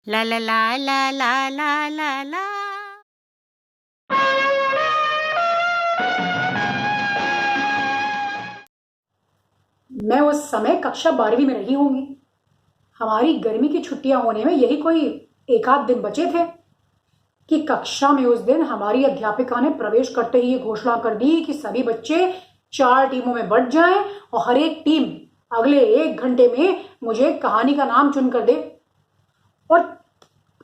ला ला ला ला ला ला ला ला। मैं उस समय कक्षा 12वीं में रही होंगी। हमारी गर्मी की छुट्टियां होने में यही कोई एक आध दिन बचे थे कि कक्षा में उस दिन हमारी अध्यापिका ने प्रवेश करते ही ये घोषणा कर दी कि सभी बच्चे 4 टीमों में बंट जाएं और हर एक टीम अगले 1 घंटे में मुझे कहानी का नाम चुन कर दे और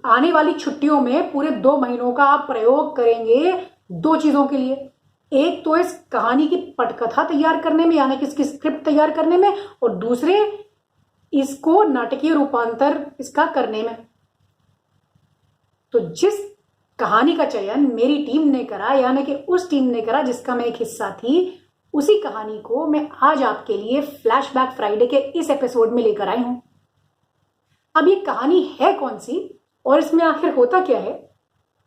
आने वाली छुट्टियों में पूरे 2 महीनों का आप प्रयोग करेंगे 2 चीजों के लिए। एक तो इस कहानी की पटकथा तैयार करने में, यानी कि इसकी स्क्रिप्ट तैयार करने में, और दूसरे इसको नाटकीय रूपांतर इसका करने में। तो जिस कहानी का चयन मेरी टीम ने करा, यानी कि उस टीम ने करा जिसका मैं एक हिस्सा थी, उसी कहानी को मैं आज आपके लिए फ्लैशबैक फ्राइडे के इस एपिसोड में लेकर आई हूं। अब ये कहानी है कौन सी और इसमें आखिर होता क्या है,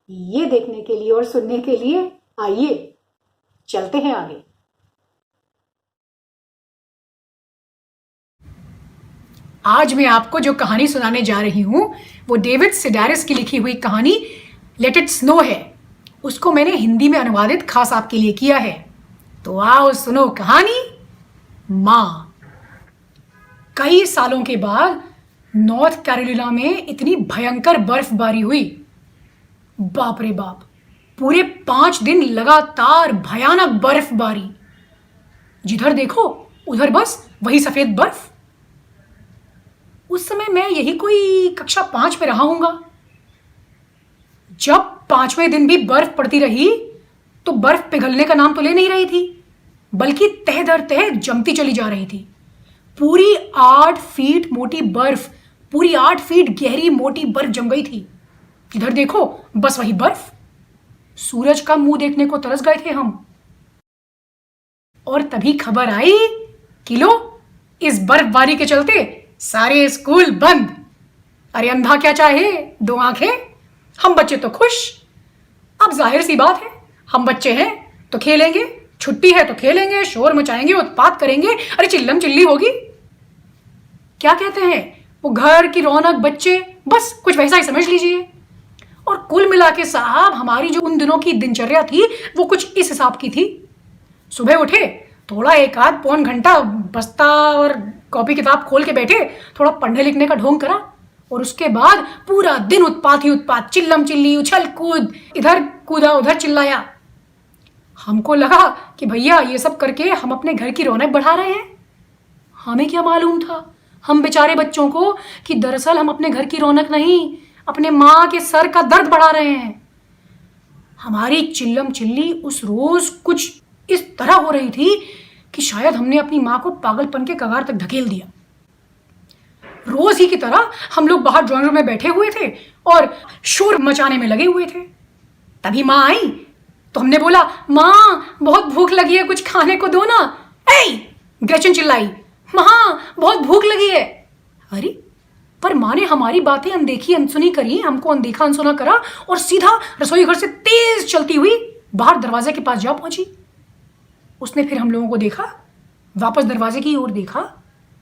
ये देखने के लिए और सुनने के लिए आइए चलते हैं आगे। आज मैं आपको जो कहानी सुनाने जा रही हूं वो डेविड सिडारिस की लिखी हुई कहानी लेट इट स्नो है। उसको मैंने हिंदी में अनुवादित खास आपके लिए किया है। तो आओ सुनो कहानी मां। कई सालों के बाद नॉर्थ कैरोलिना में इतनी भयंकर बर्फबारी हुई, बाप रे बाप, पूरे 5 दिन लगातार भयानक बर्फबारी। जिधर देखो उधर बस वही सफेद बर्फ। उस समय मैं यही कोई कक्षा 5 में रहा हूंगा। जब 5वें दिन भी बर्फ पड़ती रही तो बर्फ पिघलने का नाम तो ले नहीं रही थी, बल्कि तह दर तह जमती चली जा रही थी। पूरी 8 फीट मोटी बर्फ, पूरी 8 फीट गहरी मोटी बर्फ जम गई थी। जिधर देखो बस वही बर्फ। सूरज का मुंह देखने को तरस गए थे हम। और तभी खबर आई कि लो, इस बर्फबारी के चलते सारे स्कूल बंद। अरे अंधा क्या चाहे 2 आंखें। हम बच्चे तो खुश। अब जाहिर सी बात है, हम बच्चे हैं तो खेलेंगे, छुट्टी है तो खेलेंगे, शोर मचाएंगे, उत्पात करेंगे, अरे चिल्लम चिल्ली होगी। क्या कहते हैं वो घर की रौनक बच्चे, बस कुछ वैसा ही समझ लीजिए। और कुल मिला के साहब हमारी जो उन दिनों की दिनचर्या थी वो कुछ इस हिसाब की थी। सुबह उठे, थोड़ा 1 आध पौन घंटा बस्ता और कॉपी किताब खोल के बैठे, थोड़ा पढ़ने लिखने का ढोंग करा, और उसके बाद पूरा दिन उत्पात ही उत्पात, चिल्लम चिल्ली, उछल कूद, इधर कूदा उधर चिल्लाया। हमको लगा कि भैया ये सब करके हम अपने घर की रौनक बढ़ा रहे हैं। हमें क्या मालूम था हम बेचारे बच्चों को कि दरअसल हम अपने घर की रौनक नहीं, अपने माँ के सर का दर्द बढ़ा रहे हैं। हमारी चिल्लम चिल्ली उस रोज कुछ इस तरह हो रही थी कि शायद हमने अपनी माँ को पागलपन के कगार तक धकेल दिया। रोज ही की तरह हम लोग बाहर ड्राइंग रूम में बैठे हुए थे और शोर मचाने में लगे हुए थे। तभी माँ आई तो हमने बोला, माँ बहुत भूख लगी है, कुछ खाने को दो ना। ए ग्रेचन चिल्लाई, माँ बहुत भूख लगी है। अरे पर माँ ने हमारी बातें अनदेखी अनसुनी करी, हमको अनदेखा अनसुना करा और सीधा रसोई घर से तेज चलती हुई बाहर दरवाजे के पास जा पहुंची। उसने फिर हम लोगों को देखा, वापस दरवाजे की ओर देखा,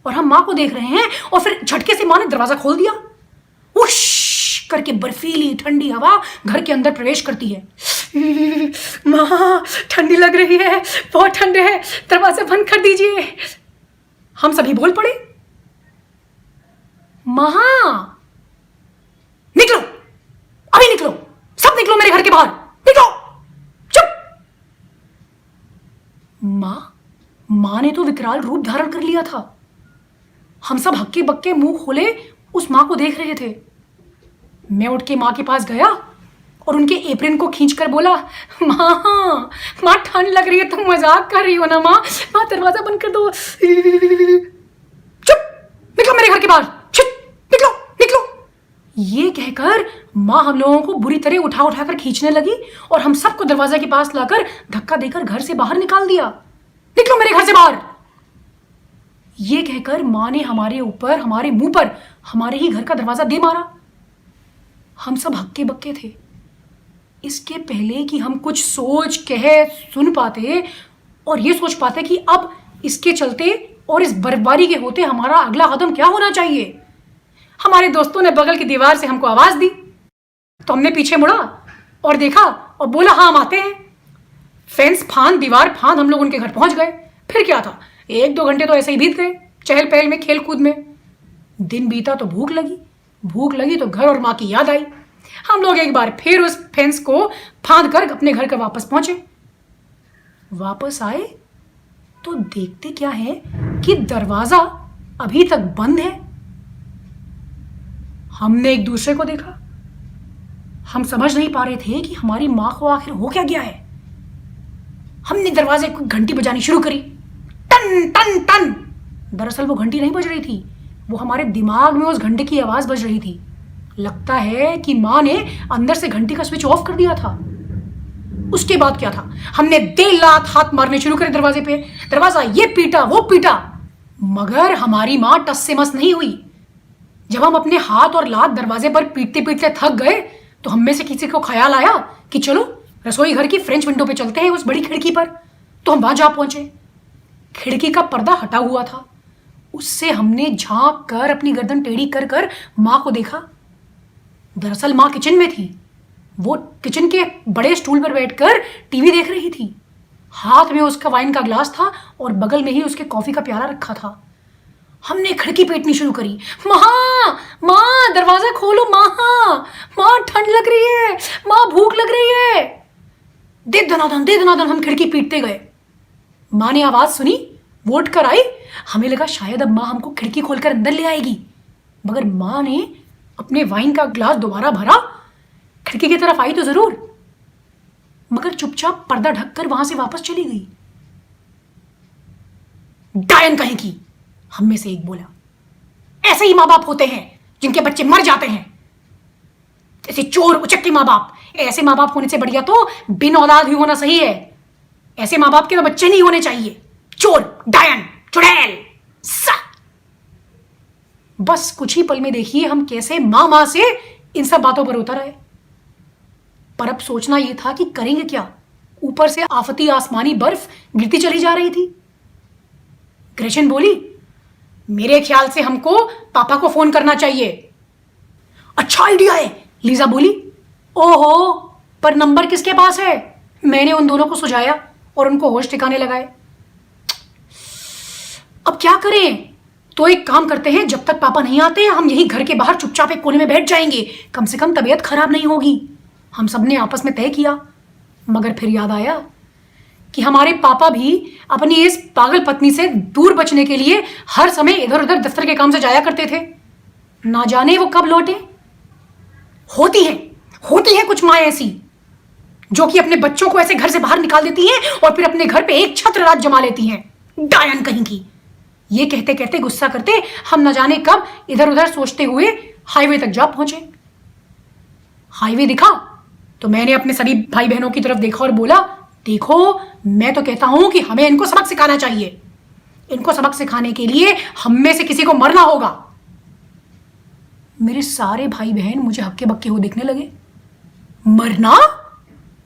और हम माँ को देख रहे हैं, और फिर झटके से माँ ने दरवाजा खोल दिया। उश करके बर्फीली ठंडी हवा घर के अंदर प्रवेश करती है। माँ ठंडी लग रही है, बहुत ठंड है, दरवाजा बंद कर दीजिए। हम सभी बोल पड़े, माँ निकलो, अभी निकलो, सब निकलो मेरे घर के बाहर, निकलो, चुप। माँ ने तो विकराल रूप धारण कर लिया था। हम सब हक्के बक्के मुंह खोले उस माँ को देख रहे थे। मैं उठ के माँ के पास गया और उनके एप्रिन को खींचकर बोला, माँ ठंड लग रही है, तुम मजाक कर रही हो ना माँ, दरवाजा बंद कर दो। चुप, निकलो मेरे घर के बाहर, निकलो निकलो। ये कहकर माँ हम लोगों को बुरी तरह उठा उठाकर खींचने लगी और हम सबको दरवाजे के पास लाकर धक्का देकर घर से बाहर निकाल दिया। निकलो मेरे घर से बाहर। ये कहकर माँ ने हमारे ऊपर, हमारे मुंह पर, हमारे ही घर का दरवाजा दे मारा। हम सब हक्के बक्के थे। इसके पहले कि हम कुछ सोच कह सुन पाते और ये सोच पाते कि अब इसके चलते और इस बर्फबारी के होते हमारा अगला कदम क्या होना चाहिए, हमारे दोस्तों ने बगल की दीवार से हमको आवाज दी, तो हमने पीछे मुड़ा और देखा और बोला हाँ हम आते हैं। फेंस फांद दीवार फांद हम लोग उनके घर पहुंच गए। फिर क्या था, 1-2 घंटे तो ऐसे ही बीत गए चहल पहल में, खेल कूद में। दिन बीता तो भूख लगी तो घर और माँ की याद आई। हम लोग एक बार फिर उस फेंस को फांद कर अपने घर का वापस पहुंचे। वापस आए तो देखते क्या है कि दरवाजा अभी तक बंद है। हमने एक दूसरे को देखा, हम समझ नहीं पा रहे थे कि हमारी माँ को आखिर हो क्या गया है। हमने दरवाजे को घंटी बजानी शुरू करी, टन टन टन। दरअसल वो घंटी नहीं बज रही थी, वो हमारे दिमाग में उस घंटे की आवाज बज रही थी। लगता है कि माँ ने अंदर से घंटी का स्विच ऑफ कर दिया था। उसके बाद क्या था, हमने देर रात हाथ मारने शुरू करे दरवाजे पे। दरवाजा ये पीटा वो पीटा, मगर हमारी माँ टस से मस नहीं हुई। जब हम अपने हाथ और लात दरवाजे पर पीटते पीटते थक गए तो हम में से किसी को ख्याल आया कि चलो रसोई घर की फ्रेंच विंडो पे चलते हैं, उस बड़ी खिड़की पर। तो हम वहां जा पहुंचे। खिड़की का पर्दा हटा हुआ था, उससे हमने झांक कर अपनी गर्दन टेढ़ी कर कर माँ को देखा। दरअसल माँ किचन में थी। वो किचन के बड़े स्टूल पर बैठकर टीवी देख रही थी। हाथ में उसका वाइन का ग्लास था और बगल में ही उसके कॉफी का प्याला रखा था। हमने खिड़की पीटनी शुरू करी, माँ माँ दरवाजा खोलो, माँ माँ ठंड लग रही है, माँ भूख लग रही है। दे दनादन हम खिड़की पीटते गए। माँ ने आवाज सुनी, वो उठ कर आई। हमें लगा शायद अब माँ हमको खिड़की खोलकर अंदर ले आएगी, मगर माँ ने अपने वाइन का ग्लास दोबारा भरा, खिड़की की तरफ आई तो जरूर, मगर चुपचाप पर्दा ढककर वहां से वापस चली गई। डायन कहीं की, हम में से एक बोला। ऐसे ही माँ बाप होते हैं जिनके बच्चे मर जाते हैं, ऐसे चोर उचक्के माँ बाप। ऐसे माँ बाप होने से बढ़िया तो बिन औलाद ही होना सही है। ऐसे माँ बाप के तो बच्चे नहीं होने चाहिए। चोर, डायन, चुड़ैल, सा। बस कुछ ही पल में देखिए हम कैसे माँ से इन सब बातों पर उतर आए। पर अब सोचना यह था कि करेंगे क्या। ऊपर से आफती आसमानी बर्फ गिरती चली जा रही थी। ग्रेचन बोली, मेरे ख्याल से हमको पापा को फोन करना चाहिए। अच्छा आइडिया है, लीजा बोली। ओहो, पर नंबर किसके पास है? मैंने उन दोनों को सुझाया और उनको होश ठिकाने लगाए। अब क्या करें? तो एक काम करते हैं, जब तक पापा नहीं आते हम यही घर के बाहर चुपचाप एक कोने में बैठ जाएंगे, कम से कम तबीयत खराब नहीं होगी। हम सबने आपस में तय किया, मगर फिर याद आया कि हमारे पापा भी अपनी इस पागल पत्नी से दूर बचने के लिए हर समय इधर उधर दफ्तर के काम से जाया करते थे। ना जाने वो कब लौटे। होती है कुछ माँ ऐसी जो कि अपने बच्चों को ऐसे घर से बाहर निकाल देती हैं और फिर अपने घर पे एक छत्र रात जमा लेती हैं। डायन कहीं की। ये कहते कहते गुस्सा करते हम न जाने कब इधर उधर सोचते हुए हाईवे तक जा पहुंचे। हाईवे दिखा तो मैंने अपने सभी भाई बहनों की तरफ देखा और बोला, देखो मैं तो कहता हूं कि हमें इनको सबक सिखाना चाहिए। इनको सबक सिखाने के लिए हम में से किसी को मरना होगा। मेरे सारे भाई बहन मुझे हक्के बक्के हो देखने लगे। मरना?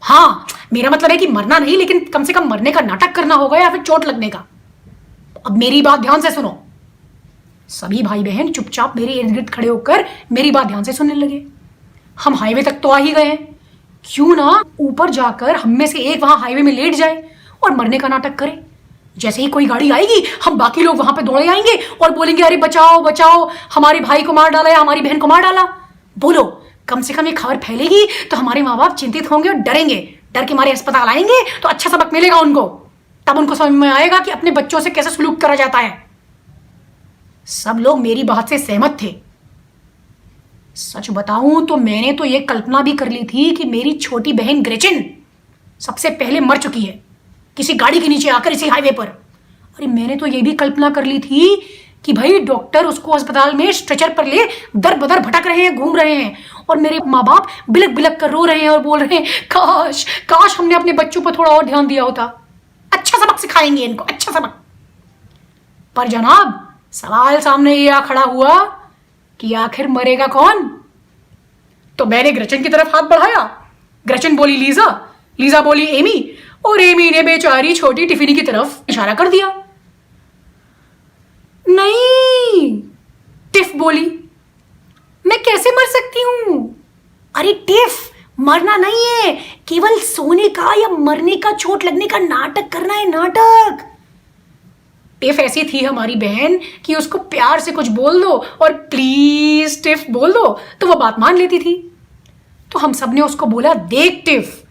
हाँ, मेरा मतलब है कि मरना नहीं, लेकिन कम से कम मरने का नाटक करना होगा या फिर चोट लगने का। अब मेरी बात ध्यान से सुनो। सभी भाई बहन चुपचाप मेरे इर्द गिर्द खड़े होकर मेरी बात ध्यान से सुनने लगे। हम हाईवे तक तो आ ही गए हैं, क्यों ना ऊपर जाकर हम में से एक वहां हाईवे में लेट जाए और मरने का नाटक करे। जैसे ही कोई गाड़ी आएगी हम बाकी लोग वहां पे दौड़े आएंगे और बोलेंगे, अरे बचाओ बचाओ, हमारे भाई को मार डाला या हमारी बहन को मार डाला। बोलो, कम से कम ये खबर फैलेगी तो हमारे माँ बाप चिंतित होंगे और डरेंगे। डर के मारे अस्पताल आएंगे तो अच्छा सबक मिलेगा उनको। तब उनको समझ में आएगा कि अपने बच्चों से कैसे सलूक करा जाता है। सब लोग मेरी बात से सहमत थे। सच बताऊं तो मैंने तो यह कल्पना भी कर ली थी कि मेरी छोटी बहन ग्रेचन सबसे पहले मर चुकी है किसी गाड़ी के नीचे आकर इसी हाईवे पर। अरे मैंने तो यह भी कल्पना कर ली थी कि भाई डॉक्टर उसको अस्पताल में स्ट्रेचर पर ले दर बदर भटक रहे हैं, घूम रहे हैं, और मेरे माँ बाप बिलक बिलक कर रो रहे हैं और बोल रहे हैं, काश काश हमने अपने बच्चों पर थोड़ा और ध्यान दिया होता। अच्छा सबक सिखाएंगे इनको, अच्छा सबक। पर जनाब, सवाल सामने ये आ खड़ा हुआ कि आखिर मरेगा कौन? तो मैंने ग्रेचन की तरफ हाथ बढ़ाया। ग्रेचन बोली लीजा, लीजा बोली एमी, और एमी ने बेचारी छोटी टिफिनी की तरफ इशारा कर दिया। नहीं, टिफ बोली, मैं कैसे मर सकती हूँ? अरे टिफ, मरना नहीं है, केवल सोने का या मरने का, चोट लगने का नाटक करना है, नाटक। टिफ ऐसी थी हमारी बहन कि उसको प्यार से कुछ बोल दो और प्लीज टिफ बोल दो तो वो बात मान लेती थी। तो हम सब ने उसको बोला, देख टिफ,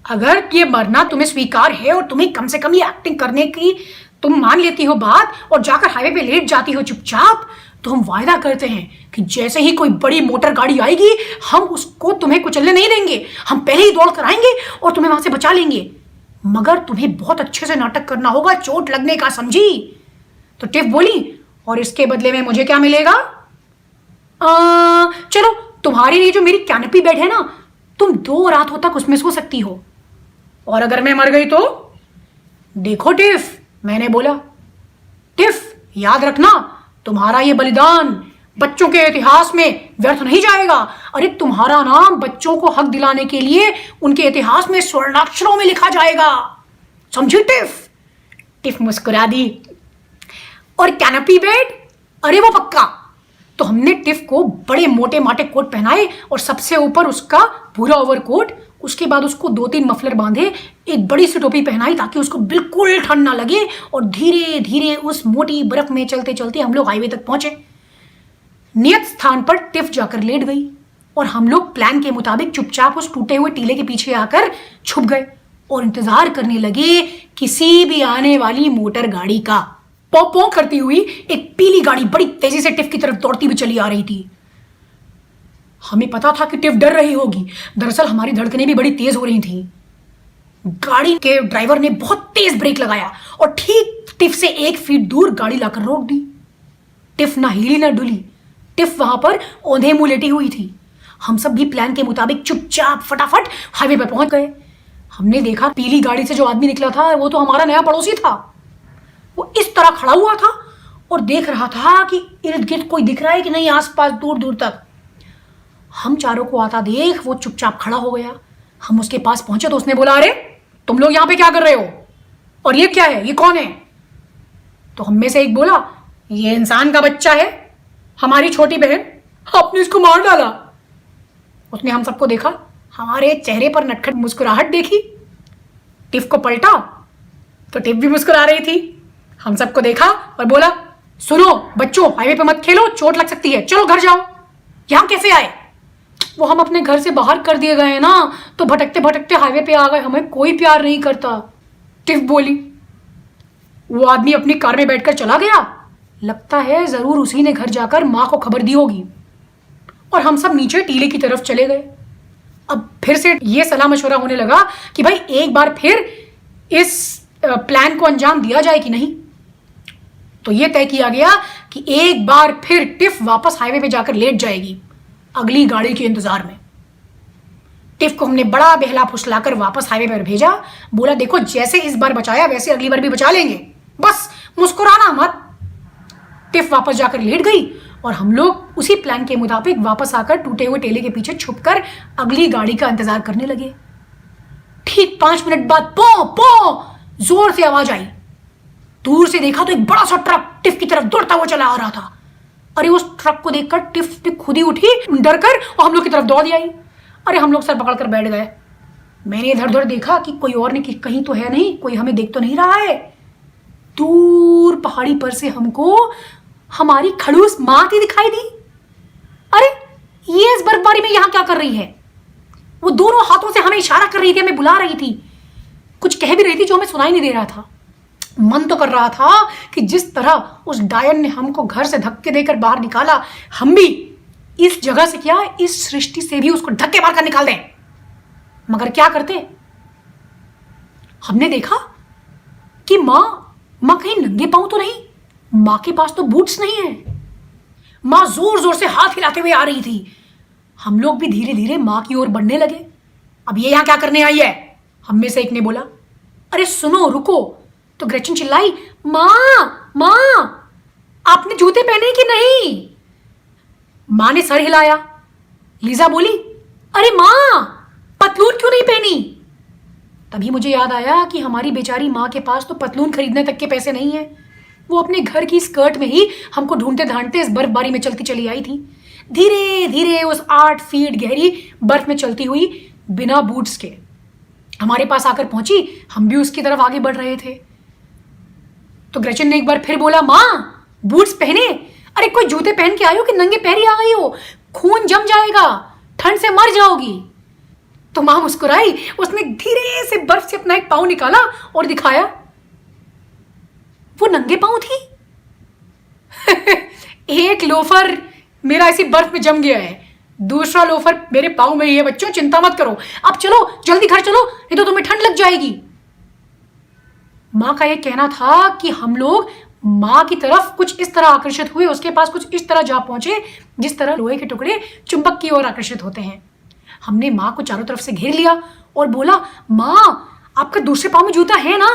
अगर ये मरना तुम्हें स्वीकार है और तुम्हें कम से कम ये एक्टिंग करने की तुम मान लेती हो बात और जाकर हाईवे पे लेट जाती हो चुपचाप, तो हम वायदा करते हैं कि जैसे ही कोई बड़ी मोटर गाड़ी आएगी हम उसको तुम्हें कुचलने नहीं देंगे, हम पहले ही दौड़ कर आएंगे और तुम्हें वहां से बचा लेंगे, मगर तुम्हें बहुत अच्छे से नाटक करना होगा, चोट लगने का, समझी? तो टिफ बोली, और इसके बदले में मुझे क्या मिलेगा? चलो, तुम्हारे लिए जो मेरी कैनपी बेड है ना, तुम 2 रातों तक उसमें सो सकती हो, और अगर मैं मर गई तो? देखो टिफ, मैंने बोला, टिफ याद रखना, तुम्हारा ये बलिदान बच्चों के इतिहास में व्यर्थ नहीं जाएगा। अरे तुम्हारा नाम बच्चों को हक दिलाने के लिए उनके इतिहास में स्वर्णाक्षरों में लिखा जाएगा, समझी टिफ? टिफ मुस्कुरा दी। और कैनपी बेड? अरे वो पक्का। तो हमने टिफ को बड़े मोटे माटे कोट पहनाए और सबसे ऊपर उसका पूरा ओवरकोट, उसके बाद उसको 2-3 मफलर बांधे, एक बड़ी सी टोपी पहनाई ताकि उसको बिल्कुल ठंड ना लगे, और धीरे धीरे उस मोटी बर्फ में चलते चलते हम लोग हाईवे तक पहुंचे। नियत स्थान पर टिफ जाकर लेट गई और हम लोग प्लान के मुताबिक चुपचाप उस टूटे हुए टीले के पीछे आकर छुप गए और इंतजार करने लगे किसी भी आने वाली मोटर गाड़ी का। पौ पौ करती हुई एक पीली गाड़ी बड़ी तेजी से टिफ की तरफ दौड़ती हुई चली आ रही थी। हमें पता था कि टिफ डर रही होगी, दरअसल हमारी धड़कनें भी बड़ी तेज हो रही थी। गाड़ी के ड्राइवर ने बहुत तेज ब्रेक लगाया और ठीक टिफ से 1 फीट दूर गाड़ी लाकर रोक दी। टिफ ना हिली ना डुली, टिफ वहां पर औंधे मुंह लेटी हुई थी। हम सब भी प्लान के मुताबिक चुपचाप फटाफट हाईवे पर पहुंच गए। हमने देखा पीली गाड़ी से जो आदमी निकला था वो तो हमारा नया पड़ोसी था। वो इस तरह खड़ा हुआ था और देख रहा था कि इर्द गिर्द कोई दिख रहा है कि नहीं, आसपास दूर दूर तक। हम चारों को आता देख वो चुपचाप खड़ा हो गया। हम उसके पास पहुंचे तो उसने बोला, अरे तुम लोग यहां पे क्या कर रहे हो, और ये क्या है, ये कौन है? तो हम में से एक बोला, ये इंसान का बच्चा है, हमारी छोटी बहन, आपने इसको मार डाला। उसने हम सबको देखा, हमारे चेहरे पर नटखट मुस्कुराहट देखी। टिफ को पलटा तो टिफ भी मुस्कुरा रही थी। हम सबको देखा और बोला, सुनो बच्चों, हाईवे पे मत खेलो, चोट लग सकती है, चलो घर जाओ। यहां कैसे आए? वो हम अपने घर से बाहर कर दिए गए ना, तो भटकते भटकते हाईवे पे आ गए, हमें कोई प्यार नहीं करता। टिफ बोली। वो आदमी अपनी कार में बैठकर चला गया, लगता है जरूर उसी ने घर जाकर माँ को खबर दी होगी। और हम सब नीचे टीले की तरफ चले गए। अब फिर से ये सलाह मशवरा होने लगा कि भाई एक बार फिर इस प्लान को अंजाम दिया जाए कि नहीं। तो ये तय किया गया कि एक बार फिर टिफ वापस हाईवे पे जाकर लेट जाएगी अगली गाड़ी के इंतजार में। टिफ को हमने बड़ा बहला फुसलाकर वापस हाईवे पर भेजा। बोला, देखो जैसे इस बार बचाया वैसे अगली बार भी बचा लेंगे, बस मुस्कुराना मत। टिफ वापस जाकर लेट गई और हम लोग उसी प्लान के मुताबिक वापस आकर टूटे हुए टेले के पीछे छुपकर अगली गाड़ी का इंतजार करने लगे। ठीक 5 मिनट बाद पो पो जोर से आवाज आई। दूर से देखा तो एक बड़ा सा ट्रक टिफ की तरफ दौड़ता हुआ चला आ रहा था। अरे उस ट्रक को देखकर टिफ खुद ही उठी डरकर और हम लोग की तरफ दौड़ आई। अरे हम लोग सर पकड़कर बैठ गए। मैंने इधर उधर देखा कि कोई और नहीं, कहीं तो है नहीं, कोई हमें देख तो नहीं रहा है। दूर पहाड़ी पर से हमको हमारी खड़ूस माँ की दिखाई दी। अरे ये इस बर्फबारी में यहां क्या कर रही है? वो दोनों हाथों से हमें इशारा कर रही थी, हमें बुला रही थी, कुछ कह भी रही थी जो हमें सुनाई नहीं दे रहा था। मन तो कर रहा था कि जिस तरह उस डायन ने हमको घर से धक्के देकर बाहर निकाला, हम भी इस जगह से क्या इस सृष्टि से भी उसको धक्के मारकर निकाल दें। मगर क्या करते? हमने देखा कि माँ कहीं नंगे पांव तो नहीं, माँ के पास तो बूट्स नहीं है। माँ जोर जोर से हाथ हिलाते हुए आ रही थी। हम लोग भी धीरे धीरे माँ की ओर बढ़ने लगे। अब ये यहां क्या करने आई है? हम में से एक ने बोला। अरे सुनो रुको। तो ग्रेचन चिल्लाई, माँ आपने जूते पहने कि नहीं? माँ ने सर हिलाया। लीजा बोली, अरे माँ पतलून क्यों नहीं पहनी? तभी मुझे याद आया कि हमारी बेचारी माँ के पास तो पतलून खरीदने तक के पैसे नहीं है। वो अपने घर की स्कर्ट में ही हमको ढूंढते ढांढते इस बर्फबारी में चलती चली आई थी। धीरे धीरे उस 8 फीट गहरी बर्फ में चलती हुई बिना बूट्स के हमारे पास आकर पहुंची। हम भी उसकी तरफ आगे बढ़ रहे थे। तो ग्रेचन ने एक बार फिर बोला, माँ बूट्स पहने? अरे कोई जूते पहन के आई हो कि नंगे पैर ही आ गई हो? खून जम जाएगा, ठंड से मर जाओगी। तो माँ मुस्कुराई। उसने धीरे से बर्फ से अपना एक पाँव निकाला और दिखाया। वो नंगे पाँव थी। एक लोफर मेरा ऐसी बर्फ में जम गया है, दूसरा लोफर मेरे पाँव में ही है। बच्चों चिंता मत करो, अब चलो जल्दी घर चलो, नहीं तो तुम्हें ठंड लग जाएगी। माँ का यह कहना था कि हम लोग माँ की तरफ कुछ इस तरह आकर्षित हुए, उसके पास कुछ इस तरह जा पहुंचे जिस तरह लोहे के टुकड़े चुंबक की ओर आकर्षित होते हैं। हमने माँ को चारों तरफ से घेर लिया और बोला, माँ आपका दूसरे पाँव में जूता है ना?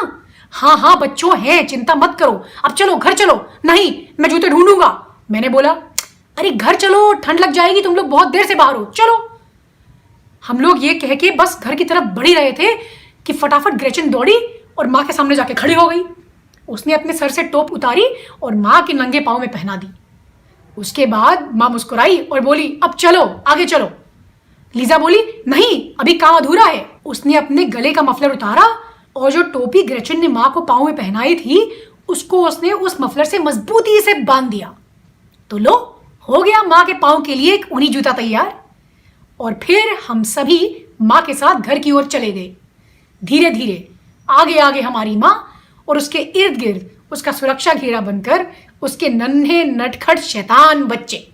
हाँ हाँ बच्चों है, चिंता मत करो, अब चलो घर चलो। नहीं मैं जूते ढूंढूंगा। मैंने बोला, अरे घर चलो, ठंड लग जाएगी, तुम लोग बहुत देर से बाहर हो, चलो। हम लोग ये कह के बस घर की तरफ बढ़ ही रहे थे कि फटाफट ग्रेचन दौड़ी और माँ के सामने जाके खड़ी हो गई। उसने अपने सर से टोप उतारी और माँ के नंगे पाँव में पहना दी। उसके बाद माँ मुस्कुराई और बोली, अब चलो आगे चलो। लीजा बोली, नहीं अभी काम अधूरा है। उसने अपने गले का मफलर उतारा और जो टोपी ग्रेचन ने माँ को पाँव में पहनाई थी उसको उसने उस मफलर से मजबूती से बांध दिया। तो लो, हो गया माँ के पाँव के लिए एक ऊनी जूता तैयार। और फिर हम सभी माँ के साथ घर की ओर चले गए। धीरे धीरे आगे आगे हमारी माँ और उसके इर्द गिर्द उसका सुरक्षा घेरा बनकर उसके नन्हे नटखट शैतान बच्चे।